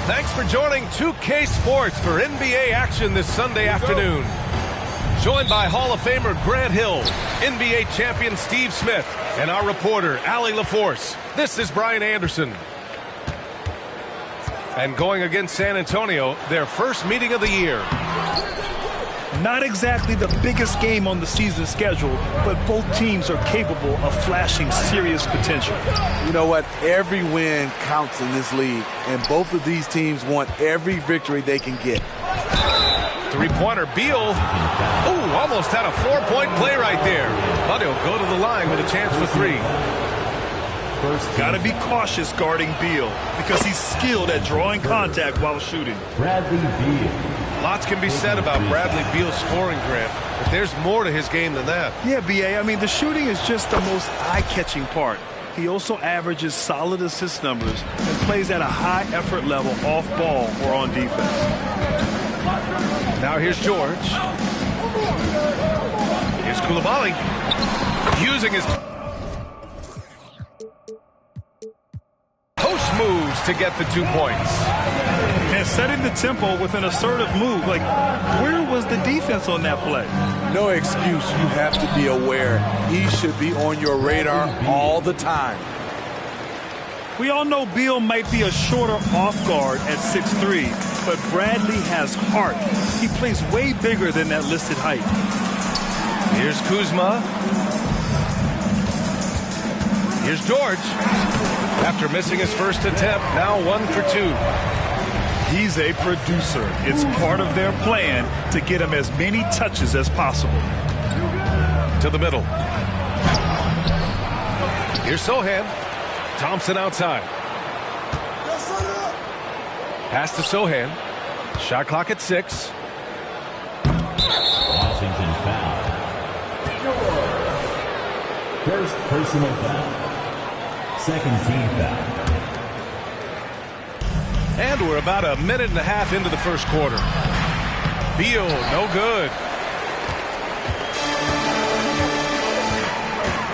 Thanks for joining 2K Sports for NBA action this Sunday afternoon. Joined by Hall of Famer Grant Hill, NBA champion Steve Smith, and our reporter, Allie LaForce. This is Brian Anderson. And going against San Antonio, their first meeting of the year. Not exactly the biggest game on the season schedule, but both teams are capable of flashing serious potential. You know what? Every win counts in this league, and both of these teams want every victory they can get. Three-pointer, Beal. Ooh, almost had a four-point play right there. But he'll go to the line with a chance for three. Got to be cautious guarding Beal because he's skilled at drawing contact while shooting. Bradley Beal. Lots can be said about Bradley Beal's scoring, Grant, but there's more to his game than that. Yeah, B.A., I mean, the shooting is just the most eye-catching part. He also averages solid assist numbers and plays at a high effort level off ball or on defense. Now here's George. Here's Coulibaly. Using his post moves to get the 2 points. And setting the tempo with an assertive move. Like, where was the defense on that play? No excuse. You have to be aware. He should be on your radar all the time. We all know Beal might be a shorter off guard at 6'3", but Bradley has heart. He plays way bigger than that listed height. Here's Kuzma. Here's George. After missing his first attempt, now 1 for 2. He's a producer. It's part of their plan to get him as many touches as possible. To the middle. Here's Sohan. Thompson outside. Pass to Sohan. Shot clock at 6. Washington foul. First personal foul. Second team foul. And we're about a minute and a half into the first quarter. Beal, no good.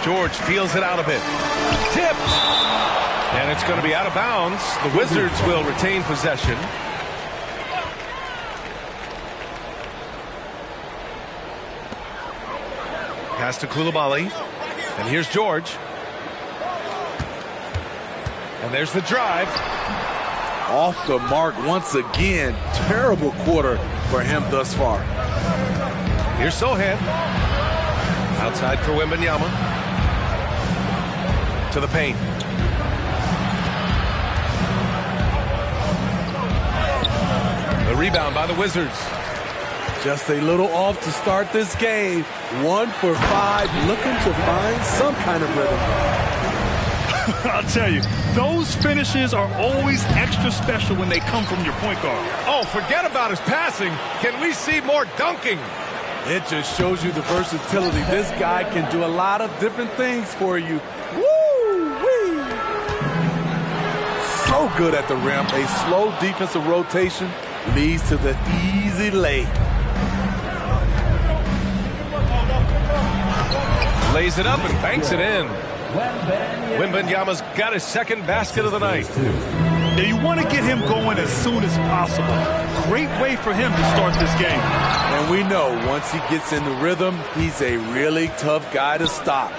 George feels it out a bit. Tipped. And it's going to be out of bounds. The Wizards will retain possession. Pass to Coulibaly. And here's George. And there's the drive. Off the mark once again. Terrible quarter for him thus far. Here's Sohan. Outside for Wembanyama. To the paint. The rebound by the Wizards. Just a little off to start this game. 1 for 5, looking to find some kind of rhythm. I'll tell you, those finishes are always extra special when they come from your point guard. Oh, forget about his passing. Can we see more dunking? It just shows you the versatility. This guy can do a lot of different things for you. Woo-wee! So good at the rim. A slow defensive rotation leads to the easy lay. Lays it up and banks it in. Wembanyama's got his second basket of the night. Now you want to get him going as soon as possible. Great way for him to start this game. And we know once he gets in the rhythm, he's a really tough guy to stop.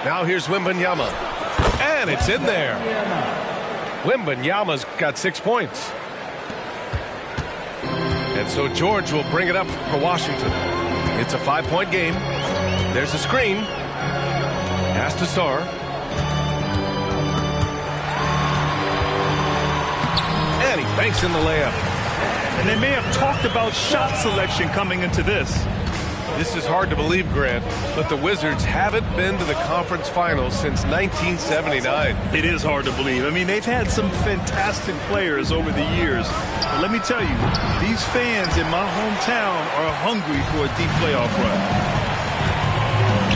Now here's Wembanyama. And it's in there. Wembanyama's got 6 points. And so George will bring it up for Washington. It's a 5-point game. There's a screen. Pass to Sarr. And he banks in the layup. And they may have talked about shot selection coming into this. This is hard to believe, Grant, but the Wizards haven't been to the conference finals since 1979. It is hard to believe. I mean, they've had some fantastic players over the years. But let me tell you, these fans in my hometown are hungry for a deep playoff run.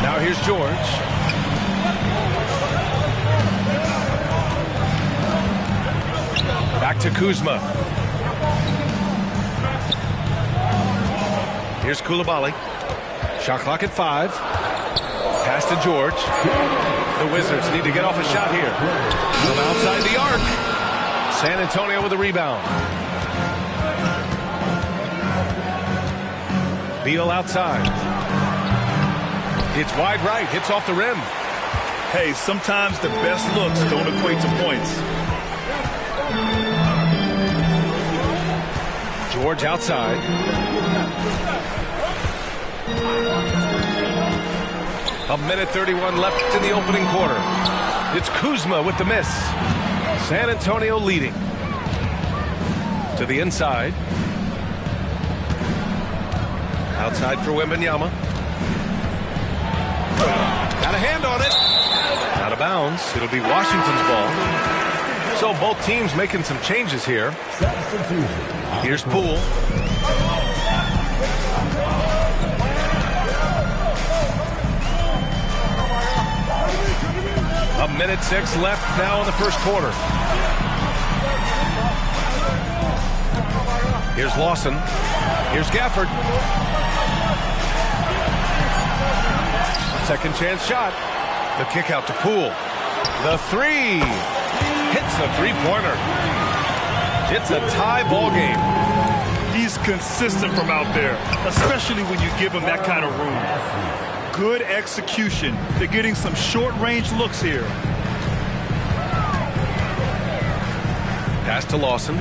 Now here's George. Back to Kuzma. Here's Coulibaly. Shot clock at 5. Pass to George. The Wizards need to get off a shot here. From outside the arc. San Antonio with a rebound. Beal outside. It's wide right. Hits off the rim. Hey, sometimes the best looks don't equate to points. George outside. A minute 31 left in the opening quarter. It's Kuzma with the miss. San Antonio leading. To the inside. Outside for Wembanyama. Got a hand on it. Out of bounds. It'll be Washington's ball. So both teams making some changes here. Here's Poole. A minute 6 left now in the first quarter. Here's Lawson. Here's Gafford. Second chance shot. The kick out to Poole. The three. Hits the three-pointer. It's a tie ball game. He's consistent from out there, especially when you give him that kind of room. Good execution. They're getting some short-range looks here. Pass to Lawson.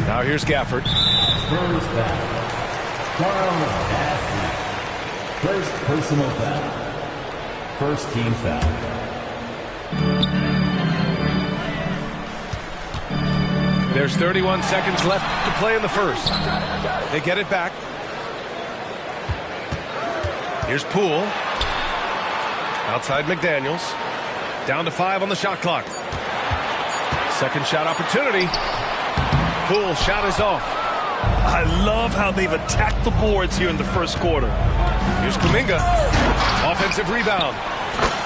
Now here's Gafford. Spurs foul. Carl Bassey. First personal foul. First team foul. There's 31 seconds left to play in the first. They get it back. Here's Poole. Outside McDaniels. Down to 5 on the shot clock. Second shot opportunity. Poole shot is off. I love how they've attacked the boards here in the first quarter. Here's Kuminga. Offensive rebound.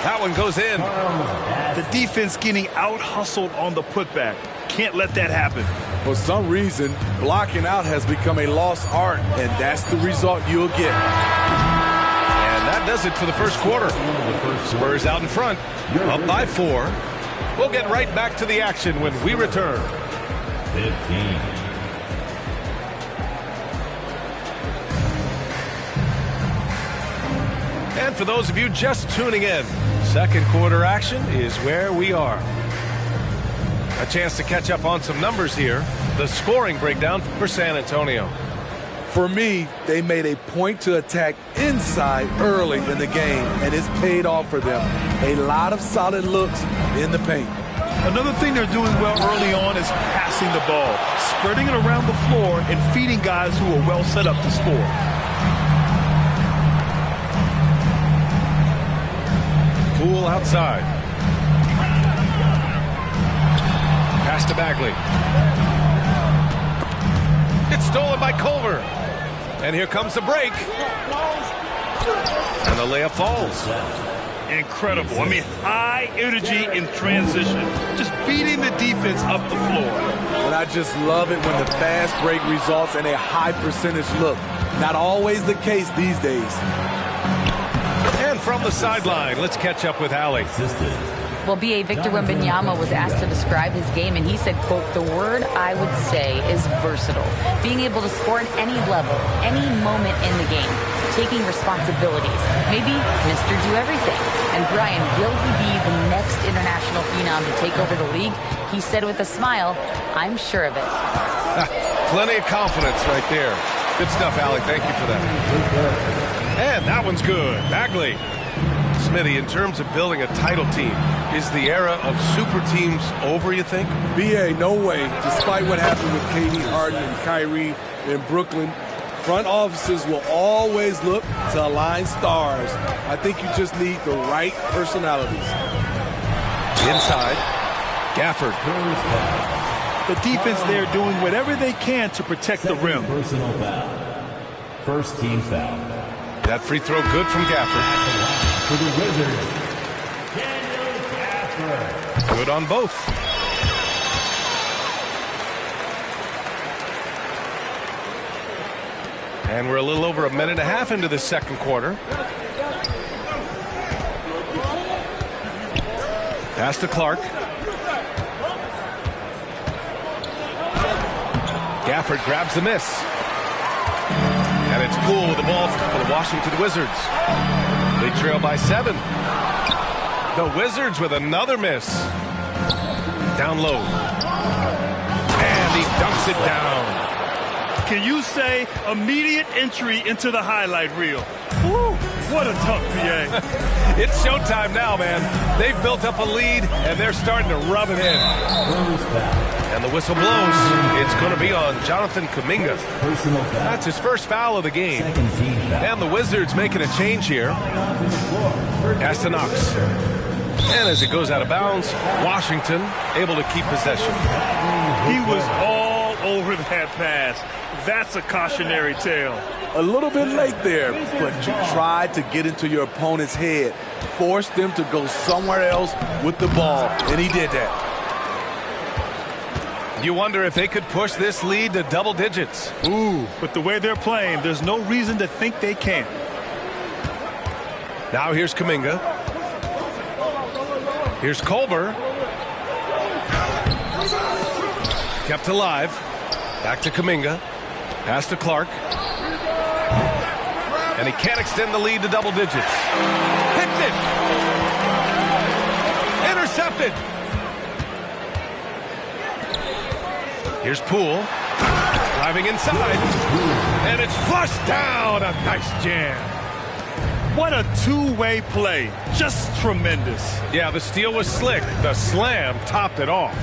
That one goes in. The defense getting out-hustled on the putback. Can't let that happen. For some reason, blocking out has become a lost art, and that's the result you'll get. And that does it for the first quarter. Spurs out in front, up by 4. We'll get right back to the action when we return. 15. And for those of you just tuning in, second quarter action is where we are. A chance to catch up on some numbers here. The scoring breakdown for San Antonio. For me, they made a point to attack inside early in the game, and it's paid off for them. A lot of solid looks in the paint. Another thing they're doing well early on is passing the ball, spreading it around the floor and feeding guys who are well set up to score. Poole outside. Pass to Bagley. It's stolen by Culver. And here comes the break. And the layup falls. Incredible. I mean, high energy in transition. Just beating the defense up the floor. And I just love it when the fast break results in a high percentage look. Not always the case these days. And from the sideline, let's catch up with Allie. Well, B.A. Victor Wembanyama was asked to describe his game, and he said, quote, "The word I would say is versatile. Being able to score at any level, any moment in the game, taking responsibilities. Maybe Mr. Do Everything. And Brian, will he be the next international phenom to take over the league?" He said with a smile, "I'm sure of it." Plenty of confidence right there. Good stuff, Allie. Thank you for that. And that one's good. Bagley. Smitty, in terms of building a title team, is the era of super teams over, you think? B.A., no way. Despite what happened with KD, Harden, and Kyrie in Brooklyn, front offices will always look to align stars. I think you just need the right personalities. Inside, Gafford. The defense there doing whatever they can to protect the rim. Personal foul. First team foul. That free throw good from Gafford. For the Wizards, Daniel Gafford. Good on both. And we're a little over a minute and a half into the second quarter. Pass to Clark. Gafford grabs the miss. And it's Poole with the ball for the Washington Wizards. They trail by 7. The Wizards with another miss. Down low. And he dunks it down. Can you say immediate entry into the highlight reel? Woo, what a tough PA. It's showtime now, man. They've built up a lead, and they're starting to rub it in. And the whistle blows. It's going to be on Jonathan Kuminga. That's his first foul of the game. And the Wizards making a change here. Pass to Knox. And as it goes out of bounds, Washington able to keep possession. He was all over that pass. That's a cautionary tale. A little bit late there, but you tried to get into your opponent's head. Forced them to go somewhere else with the ball, and he did that. You wonder if they could push this lead to double digits. Ooh, but the way they're playing, there's no reason to think they can't. Now here's Kuminga. Here's Culver. Kept alive. Back to Kuminga. Pass to Clark. And he can't extend the lead to double digits. Picked it. Intercepted. Here's Poole. Driving inside. And it's flushed down. A nice jam. What a two-way play. Just tremendous. Yeah, the steal was slick. The slam topped it off.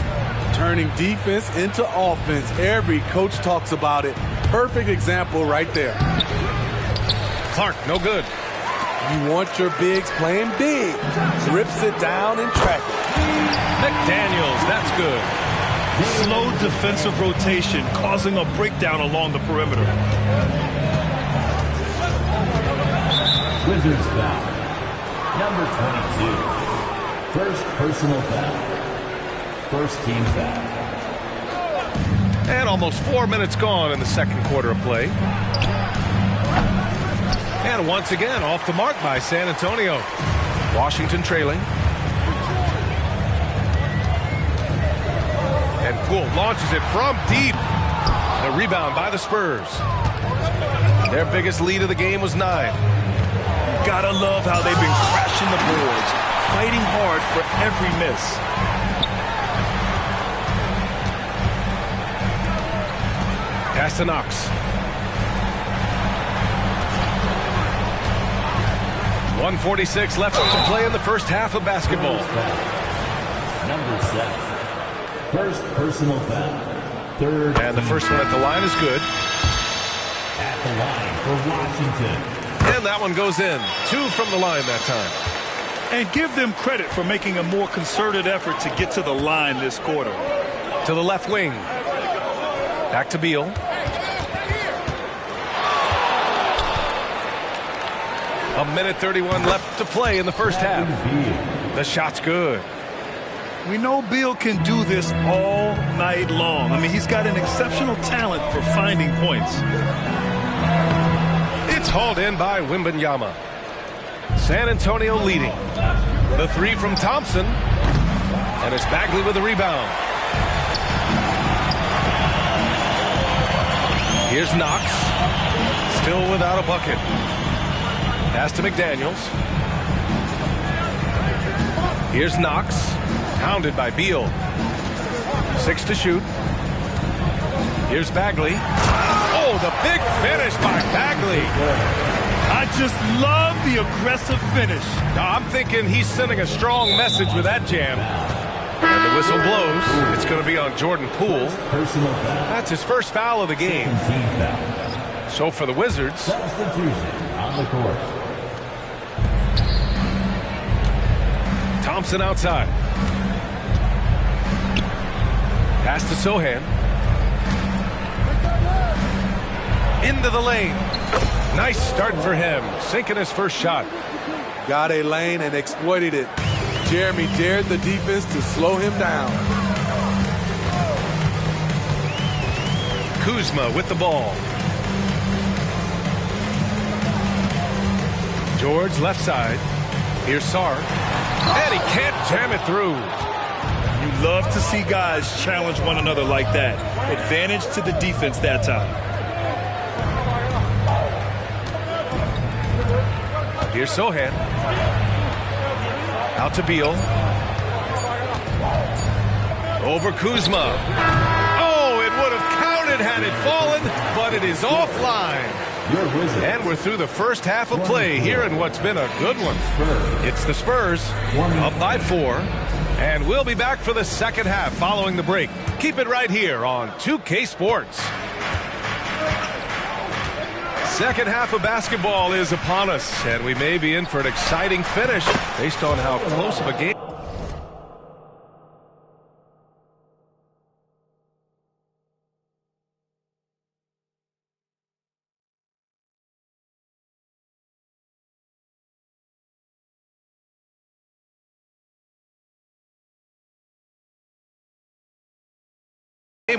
Turning defense into offense. Every coach talks about it. Perfect example right there. Clark, no good. You want your bigs playing big. Rips it down in traffic. McDaniels, that's good. Slow defensive rotation, causing a breakdown along the perimeter. Wizards foul. Number 22. First personal foul. First team foul. And almost 4 minutes gone in the second quarter of play. And once again, off the mark by San Antonio. Washington trailing. And Poole launches it from deep. The rebound by the Spurs. Their biggest lead of the game was 9. Gotta love how they've been crashing the boards, fighting hard for every miss. Pass to Knox. 1:46 left to play in the first half of basketball. Number 7. First personal foul. Third. And the first one at the line is good. At the line for Washington. And that one goes in. 2 from the line that time. And give them credit for making a more concerted effort to get to the line this quarter. To the left wing. Back to Beal. A minute 31 left to play in the first half. The shot's good. We know Beal can do this all night long. I mean, he's got an exceptional talent for finding points. It's hauled in by Wembanyama. San Antonio leading. The 3 from Thompson. And it's Bagley with the rebound. Here's Knox. Still without a bucket. Pass to McDaniels. Here's Knox. Pounded by Beal. 6 to shoot. Here's Bagley. Oh, the big finish by Bagley. I just love the aggressive finish. I'm thinking he's sending a strong message with that jam. And the whistle blows. It's going to be on Jordan Poole. Personal foul. That's his first foul of the game. Team foul. So for the Wizards, Substitution on the court. Thompson outside. Pass to Sohan. Into the lane. Nice start for him. Sinking his first shot. Got a lane and exploited it. Jeremy dared the defense to slow him down. Kuzma with the ball. George left side. Here's Sarr. And he can't jam it through. You love to see guys challenge one another like that. Advantage to the defense that time. Here's Sohan. Out to Beal. Over Kuzma. Oh, it would have counted had it fallen, but it is offline. And we're through the first half of play here in what's been a good one. It's the Spurs up by 4. And we'll be back for the second half following the break. Keep it right here on 2K Sports. Second half of basketball is upon us, and we may be in for an exciting finish based on how close of a game.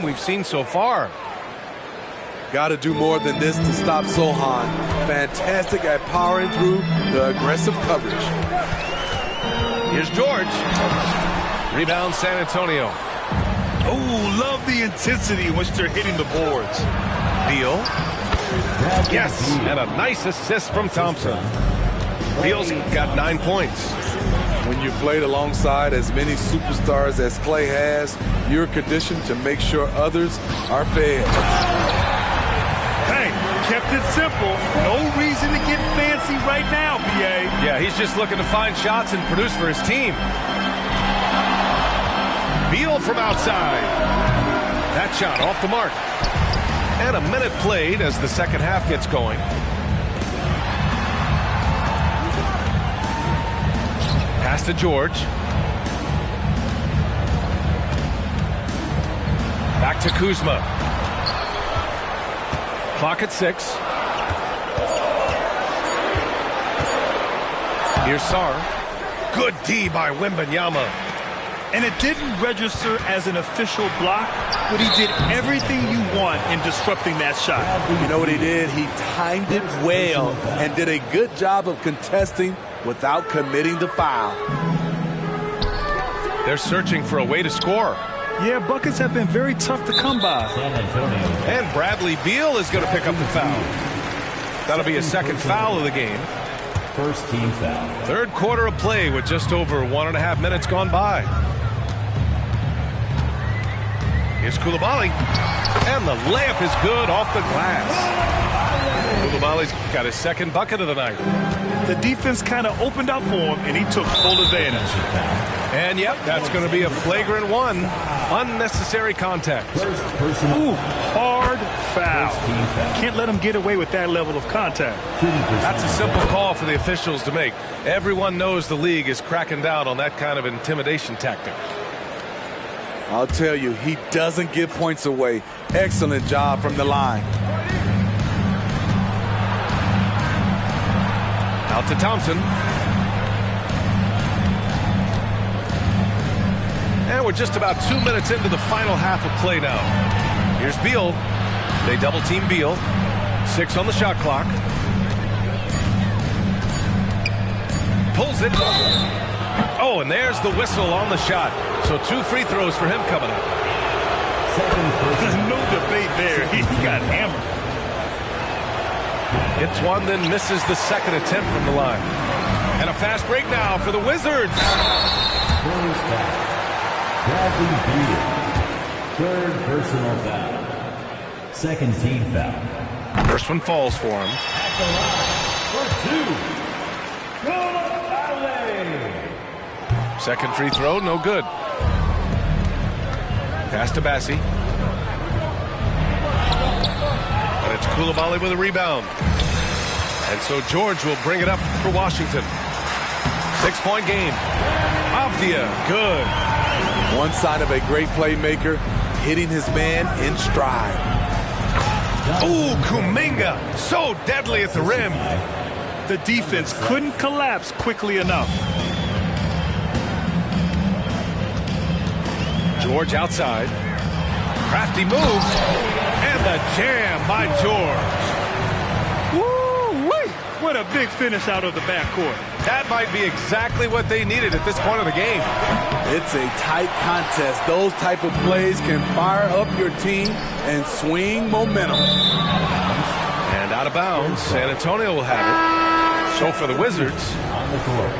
We've seen so far. Got to do more than this to stop Sohan. Fantastic at powering through the aggressive coverage. Here's George. Rebound San Antonio. Oh, love the intensity in which they're hitting the boards. Beal. Yes, and a nice assist from Thompson. Beal's got 9 points. When you played alongside as many superstars as Clay has, you're conditioned to make sure others are fed. Hey, kept it simple. No reason to get fancy right now, BA. Yeah, he's just looking to find shots and produce for his team. Beal from outside. That shot off the mark. And a minute played as the second half gets going. Pass to George. Back to Kuzma. Clock at 6. Here's Sarr. Good D by Wembanyama. And it didn't register as an official block, but he did everything you want in disrupting that shot. You know what he did? He timed it well and did a good job of contesting without committing the foul. They're searching for a way to score. Yeah, buckets have been very tough to come by. And Bradley Beal is going to pick up the foul. That'll be a second foul of the game. First team foul. Third quarter of play with just over 1.5 minutes gone by. Here's Koulibaly. And the layup is good off the glass. Koulibaly's got his second bucket of the night. The defense kind of opened up for him, and he took full advantage. And, yep, that's going to be a flagrant one. Unnecessary contact. Ooh, hard foul. Can't let him get away with that level of contact. That's a simple call for the officials to make. Everyone knows the league is cracking down on that kind of intimidation tactic. I'll tell you, he doesn't give points away. Excellent job from the line. Out to Thompson. And we're just about 2 minutes into the final half of play now. Here's Beal. They double team Beal. 6 on the shot clock. Pulls it. Oh, and there's the whistle on the shot. So 2 free throws for him coming up. No debate there. He got hammered. Hits one, then misses the second attempt from the line. And a fast break now for the Wizards. Bradley Beal. Third personal foul. Second team foul. First one falls for him. At the line for 2. Second free throw, no good. Pass to Bassi. But it's Koulibaly with a rebound. And so George will bring it up for Washington. 6-point game. Avdia, good. One sign of a great playmaker, hitting his man in stride. Ooh, Kuminga, so deadly at the rim. The defense couldn't collapse quickly enough. George outside. Crafty move. And the jam by George. Woo-wee! What a big finish out of the backcourt. That might be exactly what they needed at this point of the game. It's a tight contest. Those type of plays can fire up your team and swing momentum. And out of bounds, San Antonio will have it. So for the Wizards, On the court.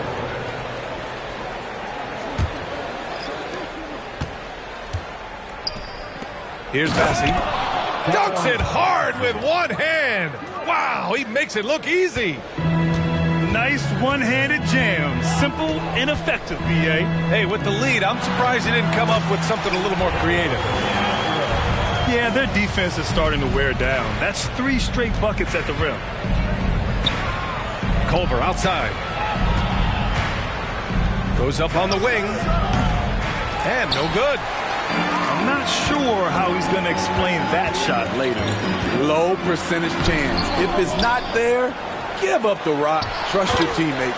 here's Bassi. Dunks it hard with one hand. Wow, he makes it look easy. Nice one-handed jam. Simple and effective, B.A. Hey, with the lead, I'm surprised he didn't come up with something a little more creative. Yeah, their defense is starting to wear down. That's 3 straight buckets at the rim. Culver outside. Goes up on the wing. And no good. I'm not sure how he's going to explain that shot later. Low percentage chance. If it's not there, give up the rock. Trust your teammates.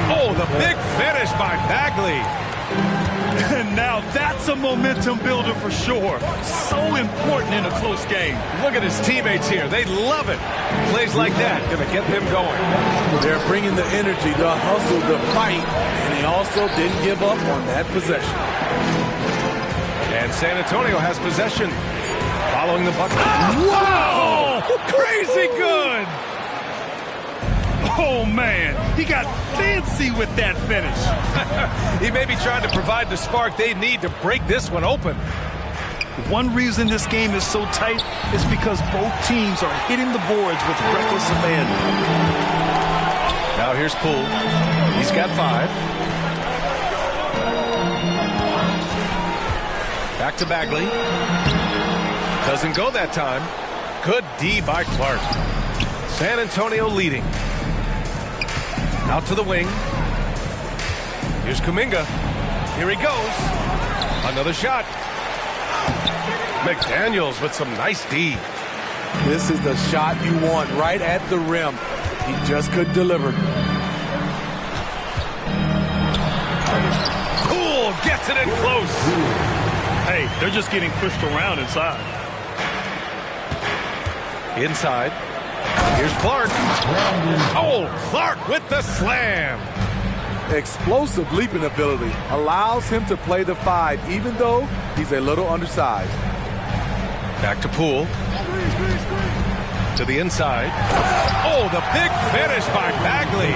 Oh, the big finish by Bagley. And now that's a momentum builder for sure. So important in a close game. Look at his teammates here. They love it. Plays like that going to get them going. They're bringing the energy, the hustle, the fight, and they also didn't give up on that possession. And San Antonio has possession. Following the bucket. Wow! Crazy good. Oh, man. He got fancy with that finish. He may be trying to provide the spark they need to break this one open. One reason this game is so tight is because both teams are hitting the boards with reckless abandon. Now here's Poole. He's got 5. Back to Bagley. Doesn't go that time. Good D by Clark. San Antonio leading. Out to the wing. Here's Kuminga. Here he goes. Another shot. McDaniels with some nice D. This is the shot you want right at the rim. He just couldn't deliver. Poole gets it in close. Hey, they're just getting pushed around inside. Inside. Here's Clark. Oh, Clark with the slam. Explosive leaping ability allows him to play the 5, even though he's a little undersized. Back to Poole. To the inside. Oh, the big finish by Bagley.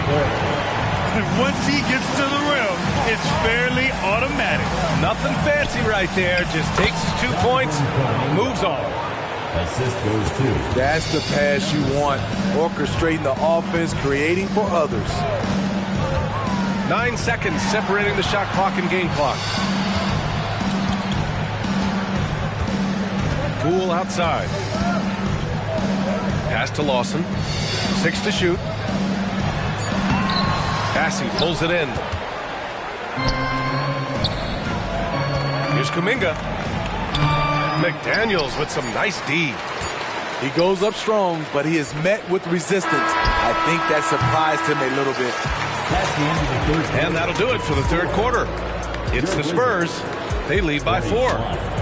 And once he gets to the rim, it's fairly automatic. Nothing fancy right there. Just takes his 2 points, moves on. Assist goes to. That's the pass you want. Orchestrating the offense, creating for others. 9 seconds separating the shot clock and game clock. Poole outside. Pass to Lawson. 6 to shoot. Bassi pulls it in. Here's Kuminga. McDaniels with some nice D. He goes up strong, but he is met with resistance. I think that surprised him a little bit. That's the end of the first. And that'll do it for the third quarter. It's the Spurs. They lead by 4.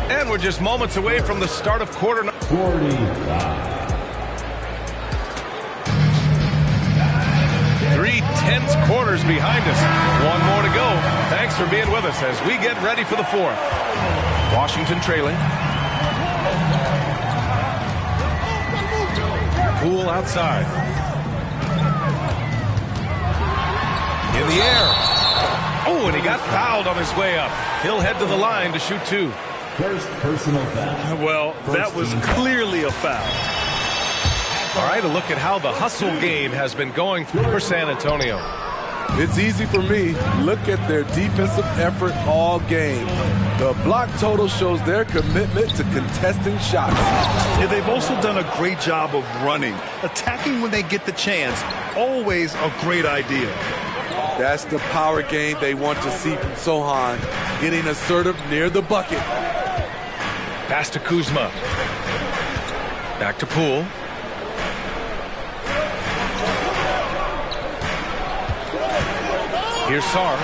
And we're just moments away from the start of quarter 45. 3 tense quarters behind us. 1 more to go. Thanks for being with us as we get ready for the 4th. Washington trailing. Poole outside. In the air. Oh, and he got fouled on his way up. He'll head to the line to shoot 2. First personal foul. Well, that was clearly a foul. All right, a look at how the hustle game has been going for San Antonio. It's easy for me. Look at their defensive effort all game. The block total shows their commitment to contesting shots. Yeah, they've also done a great job of running. Attacking when they get the chance. Always a great idea. That's the power game they want to see from Sohan. Getting assertive near the bucket. Pass to Kuzma. Back to Poole. Here's Sarr.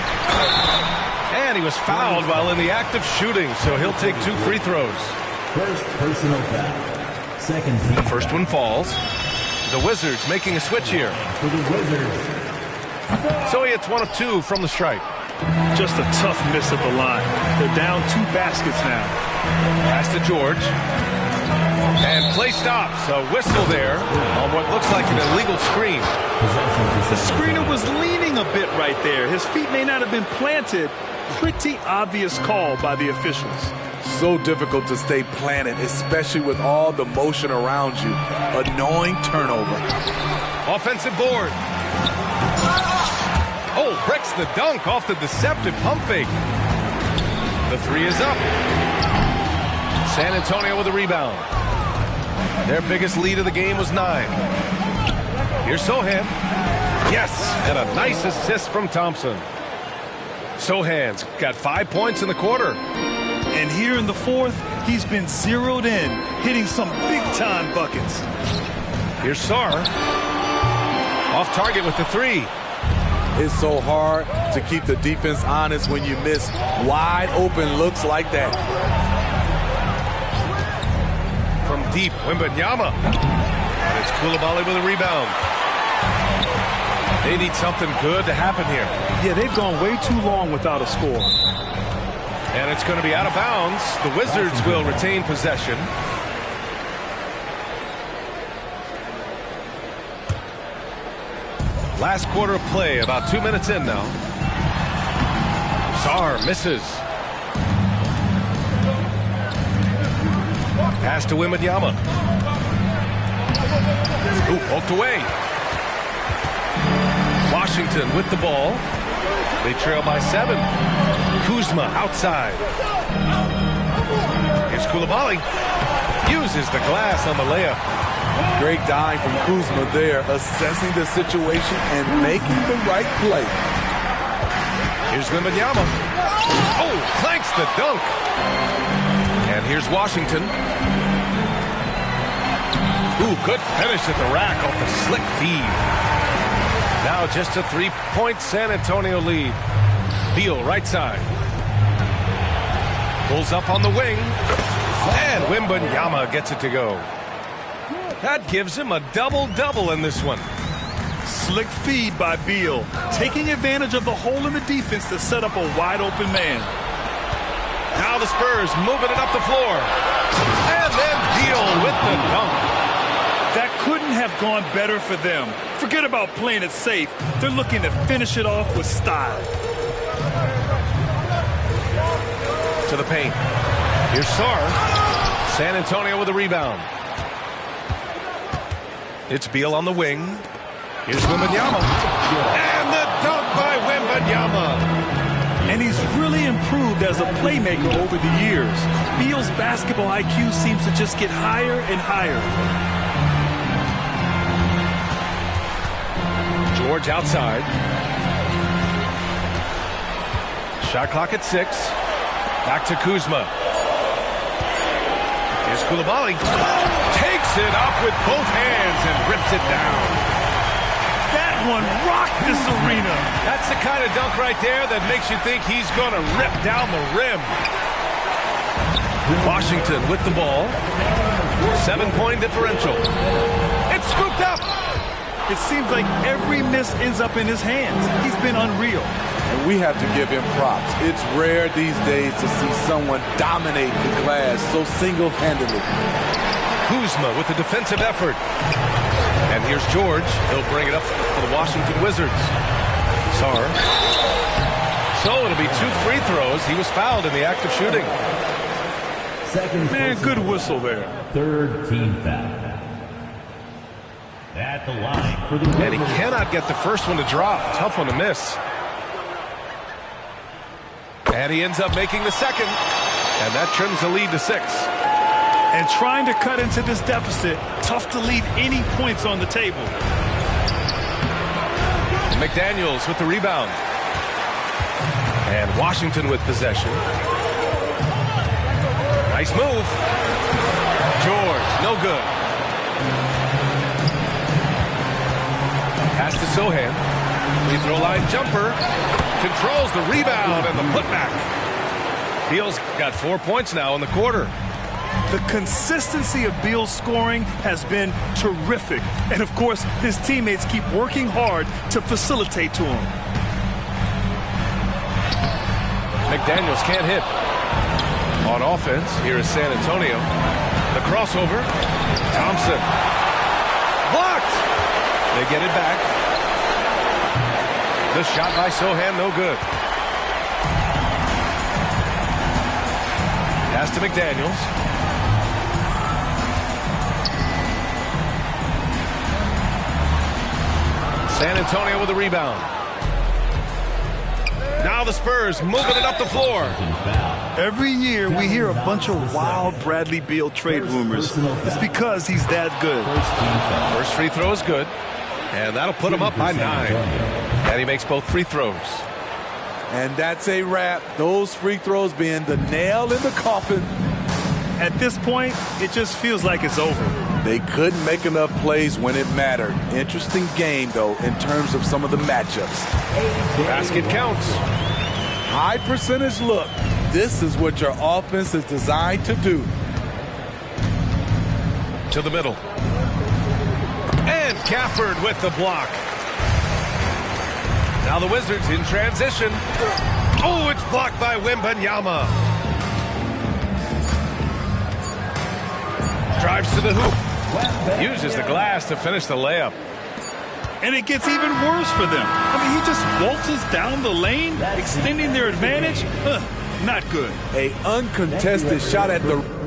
And he was fouled while in the act of shooting, so he'll take 2 free throws. First personal foul. Second team. The first one falls. The Wizards making a switch here. For the Wizards. So he hits 1 of 2 from the stripe. Just a tough miss at the line. They're down 2 baskets now. Pass to George. And play stops. A whistle there on what looks like an illegal screen. The screener was leaning a bit right there. His feet may not have been planted. Pretty obvious call by the officials. So difficult to stay planted, especially with all the motion around you. Annoying turnover. Offensive board. Oh, breaks the dunk off the deceptive pump fake. The 3 is up. San Antonio with a rebound. Their biggest lead of the game was 9. Here's Sohan. Yes, and a nice assist from Thompson. Sohan's got 5 points in the quarter. And here in the 4th, he's been zeroed in, hitting some big-time buckets. Here's Sarr. Off target with the 3. It's so hard to keep the defense honest when you miss wide open looks like that. From deep, Wembanyama. And it's Coulibaly with a rebound. They need something good to happen here. Yeah, they've gone way too long without a score. And it's going to be out of bounds. The Wizards will retain possession. Last quarter of play, about 2 minutes in now. Sarr misses. Pass to Wembanyama. Ooh, poked away. Washington with the ball. They trail by 7. Kuzma outside. Here's Coulibaly. Uses the glass on the layup. Great dime from Kuzma there, assessing the situation and making the right play. Here's Wembanyama. Oh, clanks the dunk. And here's Washington. Ooh, good finish at the rack off the slick feed. Now just a 3-point San Antonio lead. Beal right side. Pulls up on the wing. And Wembanyama gets it to go. That gives him a double-double in this one. Slick feed by Beal, taking advantage of the hole in the defense to set up a wide-open man. Now the Spurs moving it up the floor. And then Beal with the dunk. That couldn't have gone better for them. Forget about playing it safe. They're looking to finish it off with style. To the paint. Here's Sarr. San Antonio with a rebound. It's Beal on the wing. Here's Wembanyama. And the dunk by Wembanyama. And he's really improved as a playmaker over the years. Beal's basketball IQ seems to just get higher and higher. George outside. Shot clock at 6. Back to Kuzma. Here's Coulibaly. Takes it up with both hands and rips it down. That one rocked this arena. That's the kind of dunk right there that makes you think he's going to rip down the rim. Washington with the ball. 7-point differential. It's scooped up. It seems like every miss ends up in his hands. He's been unreal. And we have to give him props. It's rare these days to see someone dominate the glass so single-handedly. Kuzma with the defensive effort. And here's George. He'll bring it up for the Washington Wizards. Sarr. So it'll be 2 free throws. He was fouled in the act of shooting. Man, good whistle there. 3rd team foul. At the line for the And he cannot get the first one to drop. Tough one to miss. And he ends up making the second. And that trims the lead to 6. And trying to cut into this deficit, tough to leave any points on the table. McDaniels with the rebound. And Washington with possession. Nice move. George, no good. Pass to Sohan. Free throw line jumper. Controls the rebound and the putback. Beal's got 4 points now in the quarter. The consistency of Beal's scoring has been terrific. And, of course, his teammates keep working hard to facilitate to him. McDaniels can't hit. On offense, here is San Antonio. The crossover. Thompson. Blocked. They get it back. The shot by Sohan, no good. Pass to McDaniels. San Antonio with a rebound. Now the Spurs moving it up the floor. Every year we hear a bunch of wild Bradley Beal trade rumors. It's because he's that good. First free throw is good. And that'll put him up by 9. And he makes both free throws. And that's a wrap. Those free throws being the nail in the coffin. At this point, it just feels like it's over. They couldn't make enough plays when it mattered. Interesting game, though, in terms of some of the matchups. Basket counts. High percentage look. This is what your offense is designed to do. To the middle. And Gafford with the block. Now the Wizards in transition. Oh, it's blocked by Wembanyama. Drives to the hoop. Uses the glass to finish the layup. And it gets even worse for them. I mean, he just waltzes down the lane, extending their advantage. Not good. A uncontested shot at the...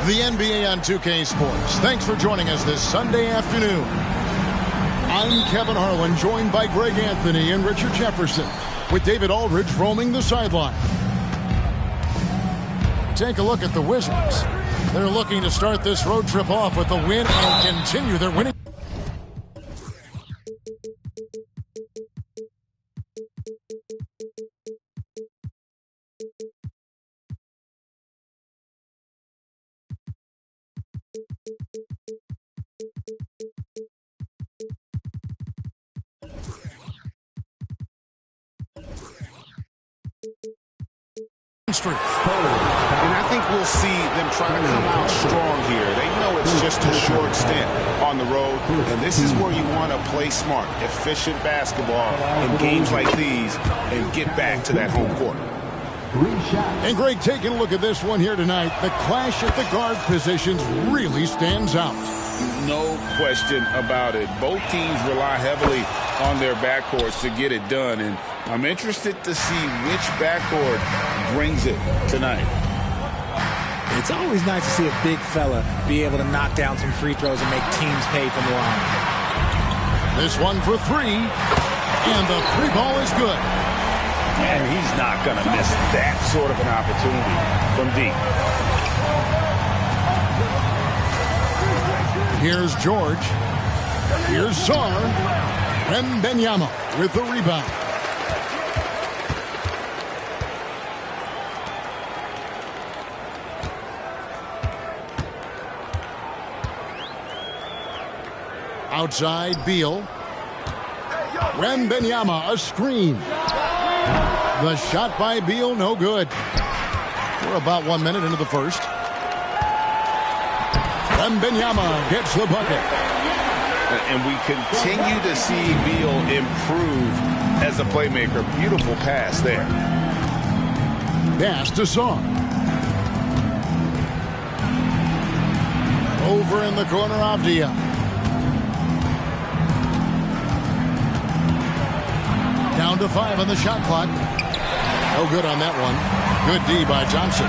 The NBA on 2K Sports. Thanks for joining us this Sunday afternoon. I'm Kevin Harlan, joined by Greg Anthony and Richard Jefferson, with David Aldridge roaming the sideline. Take a look at the Wizards. They're looking to start this road trip off with a win and continue their winning. history. And I think we'll see them try to come out strong here. They know it's just a short stint on the road, and this is where you want to play smart, efficient basketball in games like these and get back to that home court. And Greg, taking a look at this one here tonight, the clash at the guard positions really stands out. No question about it. Both teams rely heavily on their backcourts to get it done, and I'm interested to see which backcourt brings it tonight. It's always nice to see a big fella be able to knock down some free throws and make teams pay from the line. This one for three, and the three ball is good. Man, he's not going to miss that sort of an opportunity from deep. Here's George. Here's Sar. Wembanyama with the rebound. Outside, Beal. Wembanyama, a screen. The shot by Beal, no good. We're about 1 minute into the first. Wembanyama gets the bucket. And we continue to see Beal improve as a playmaker. Beautiful pass there. Pass to Song. Over in the corner, Avdia. Down to 5 on the shot clock. No good on that one. Good D by Johnson.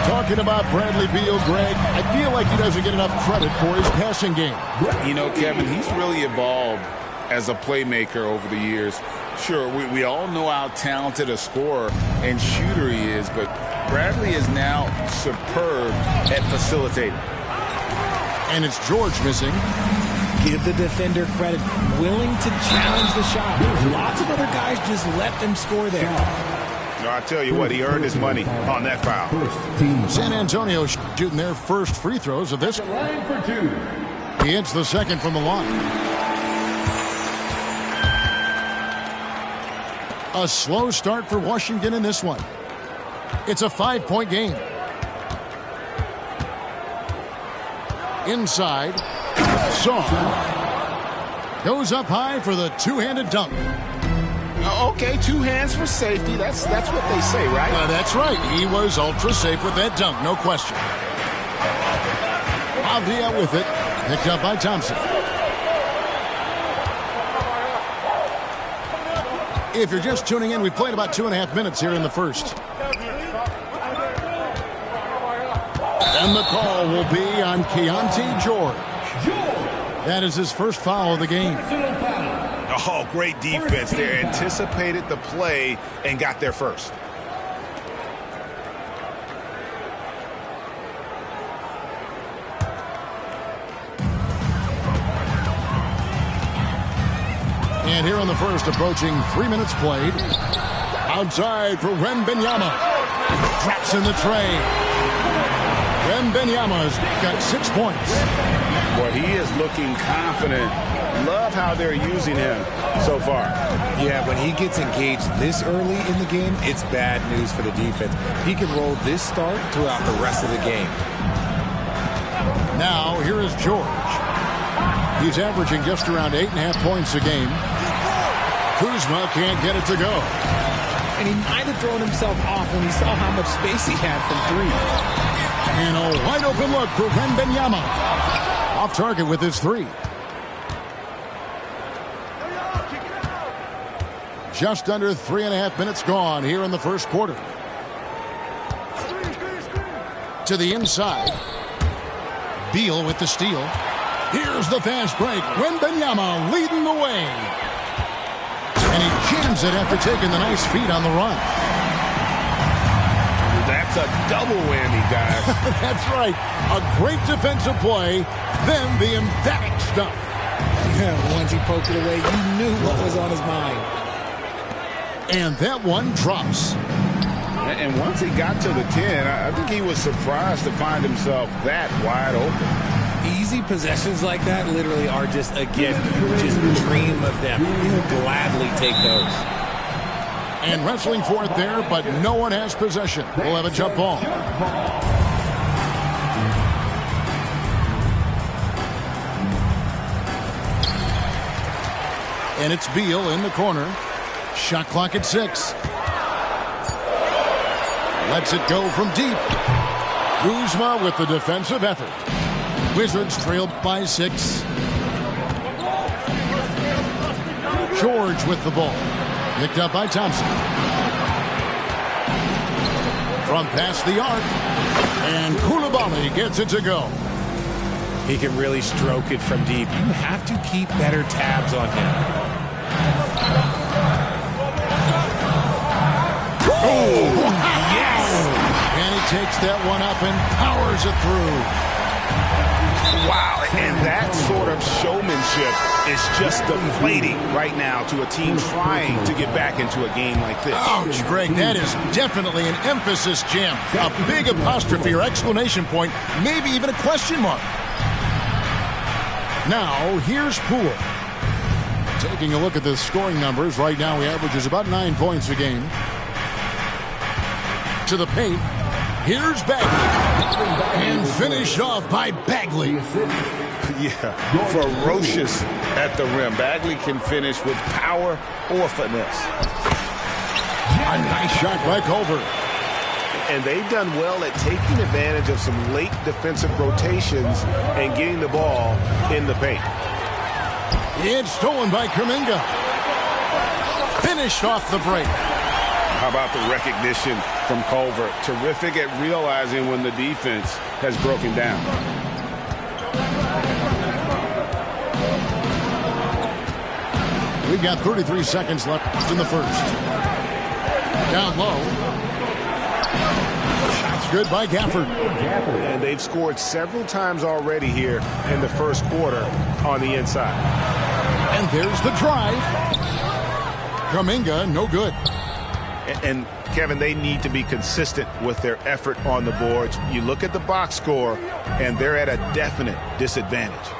Talking about Bradley Beal, Greg, I feel like he doesn't get enough credit for his passing game. You know, Kevin, he's really evolved as a playmaker over the years. Sure, we all know how talented a scorer and shooter he is, but Bradley is now superb at facilitating. And it's George missing. Give the defender credit. Willing to challenge the shot. Lots of other guys just let them score there. No, I tell you what, he earned his money on that foul. San Antonio shooting their first free throws of this. Line for two. He hits the second from the line. A slow start for Washington in this one. It's a 5-point game. Inside. Song goes up high for the two-handed dunk. Okay, 2 hands for safety. That's what they say, right? That's right. He was ultra safe with that dunk, no question. Avdia with it, picked up by Thompson. If you're just tuning in, we played about 2.5 minutes here in the first. And the call will be on Keontae George. That is his first foul of the game. Oh, great defense there. Anticipated the play and got there first. And here in the first, approaching 3 minutes played. Outside for Wembanyama. Drops in the tray. Wembanyama's got 6 points. Well, he is looking confident. Love how they're using him so far. Yeah, when he gets engaged this early in the game, it's bad news for the defense. He can roll this start throughout the rest of the game. Now, here is George. He's averaging just around 8.5 points a game. Kuzma can't get it to go. And he might have thrown himself off when he saw how much space he had from three. And a wide open look for Wembanyama. Off target with his three. Just under 3.5 minutes gone here in the first quarter. To the inside. Beal with the steal. Here's the fast break. Wembanyama leading the way. And he jams it after taking the nice feed on the run. That's a double whammy, guys. That's right. A great defensive play, then the emphatic stuff. Yeah, once he poked it away, you knew what was on his mind. And that one drops. And once he got to the 10, I think he was surprised to find himself that wide open. Easy possessions like that literally are just a gift. You just dream of them. You gladly take those. And wrestling for it there, but no one has possession. We'll have a jump ball. And it's Beal in the corner. Shot clock at 6. Lets it go from deep. Kuzma with the defensive effort. Wizards trailed by 6. George with the ball. Picked up by Thompson. From past the arc. And Koulibaly gets it to go. He can really stroke it from deep. You have to keep better tabs on him. Oh, yes! And he takes that one up and powers it through. Wow, and that sort of showmanship is just deflating right now to a team trying to get back into a game like this. Ouch, Greg, that is definitely an emphasis jam. A big apostrophe or exclamation point, maybe even a question mark. Now, here's Poole. Taking a look at the scoring numbers, right now he averages about 9 points a game. To the paint, here's Bagley. And finished off by Bagley. Yeah, ferocious at the rim. Bagley can finish with power or finesse. A nice shot by Culver. And they've done well at taking advantage of some late defensive rotations and getting the ball in the paint. It's stolen by Kuminga. Finished off the break. How about the recognition from Culver? Terrific at realizing when the defense has broken down. We've got 33 seconds left in the first. Down low. Shots good by Gafford. And they've scored several times already here in the first quarter on the inside. And there's the drive. Kuminga, no good. And Kevin, they need to be consistent with their effort on the boards. You look at the box score, and they're at a definite disadvantage.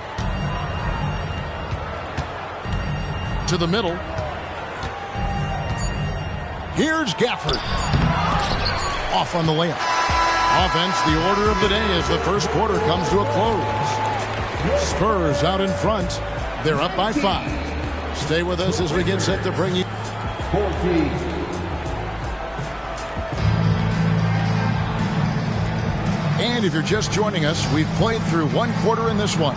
To the middle. Here's Gafford. Off on the layup. Offense, the order of the day as the first quarter comes to a close. Spurs out in front. They're up by 5. Stay with us as we get set to bring you 14. And if you're just joining us, we've played through one quarter in this one.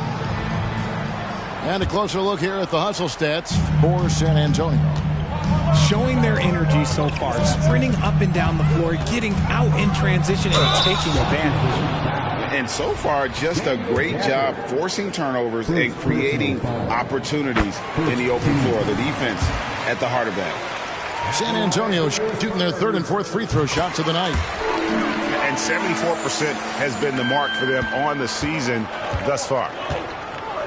And a closer look here at the hustle stats for San Antonio. Showing their energy so far, sprinting up and down the floor, getting out in transition and taking advantage. And so far, just a great job forcing turnovers and creating opportunities in the open floor. The defense at the heart of that. San Antonio shooting their 3rd and 4th free throw shots of the night. And 74% has been the mark for them on the season thus far.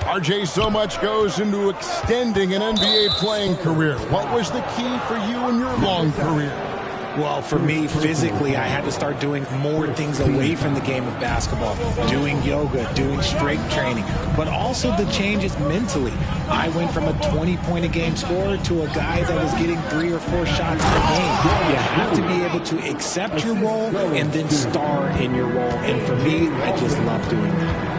RJ, so much goes into extending an NBA playing career. What was the key for you in your long career? Well, for me, physically, I had to start doing more things away from the game of basketball, doing yoga, doing strength training, but also the changes mentally. I went from a 20-point-a-game scorer to a guy that was getting 3 or 4 shots a game. You have to be able to accept your role and then star in your role. And for me, I just love doing that.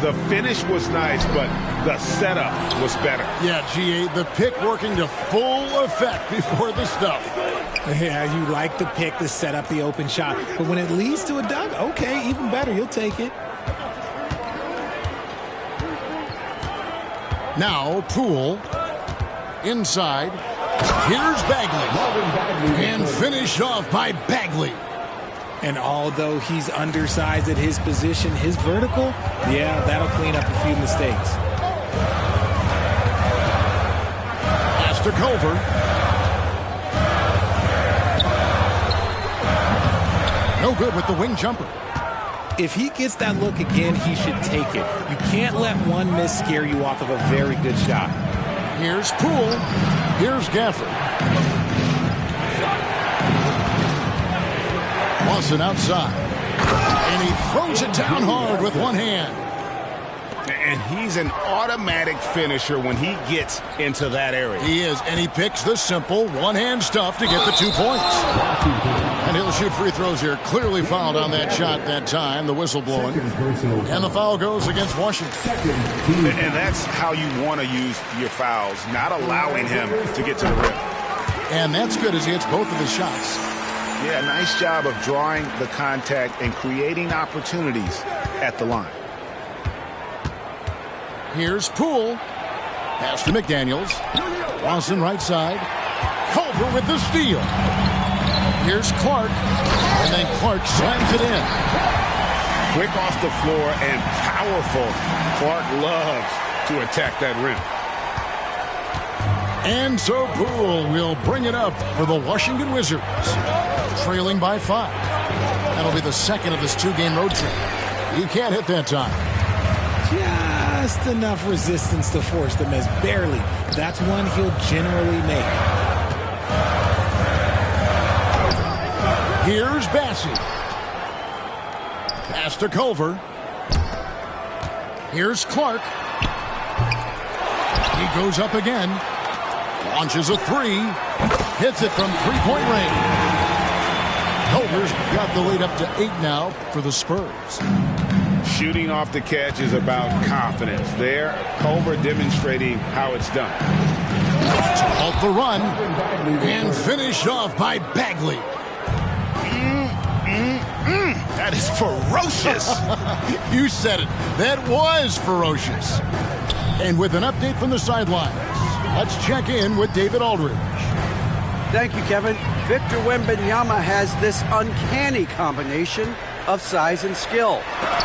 The finish was nice, but the setup was better. Yeah, GA, the pick working to full effect before the stuff. Yeah, you like the pick to set up the open shot. But when it leads to a dunk, okay, even better. You'll take it. Now, Poole. Inside. Here's Bagley. And finished off by Bagley. And although he's undersized at his position, his vertical, yeah, that'll clean up a few mistakes. Pass to Culver. No good with the wing jumper. If he gets that look again, he should take it. You can't let one miss scare you off of a very good shot. Here's Poole. Here's Gafford. Lawson outside. And he throws it down hard with one hand. And he's an automatic finisher when he gets into that area. He is, and he picks the simple one-hand stuff to get the 2 points. And he'll shoot free throws here. Clearly fouled on that shot that time, the whistle blowing. And the foul goes against Washington. And that's how you want to use your fouls, not allowing him to get to the rim. And that's good as he hits both of his shots. Yeah, nice job of drawing the contact and creating opportunities at the line. Here's Poole. Pass to McDaniels. Lawson right side. Culver with the steal. Here's Clark. And then Clark slams it in. Quick off the floor and powerful. Clark loves to attack that rim. And so Poole will bring it up for the Washington Wizards. Trailing by 5. That'll be the second of this 2-game road trip. You can't hit that time. Just enough resistance to force the miss. Barely. That's one he'll generally make. Here's Bassey. Pass to Culver. Here's Clark. He goes up again. Launches a 3. Hits it from 3-point range. Culver's got the lead up to 8 now for the Spurs. Shooting off the catch is about confidence. There, Culver demonstrating how it's done. To halt the run. And finished off by Bagley. That is ferocious. You said it. That was ferocious. And with an update from the sidelines, let's check in with David Aldridge. Thank you, Kevin. Victor Wembanyama has this uncanny combination of size and skill.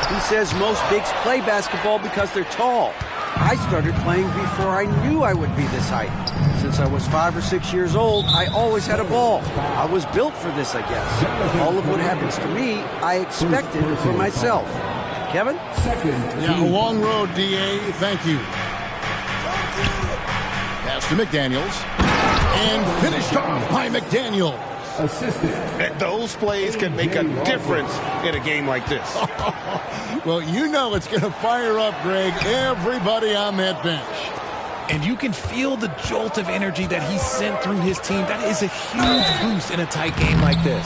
He says most bigs play basketball because they're tall. I started playing before I knew I would be this height. Since I was 5 or 6 years old, I always had a ball. I was built for this, I guess. All of what happens to me, I expected for myself. Kevin? Yeah, a long road, D.A. Thank you. Pass to McDaniels. And finished off by McDaniels. Those plays can make a difference in a game like this. Well, you know it's going to fire up, Greg, everybody on that bench. And you can feel the jolt of energy that he sent through his team. That is a huge boost in a tight game like this.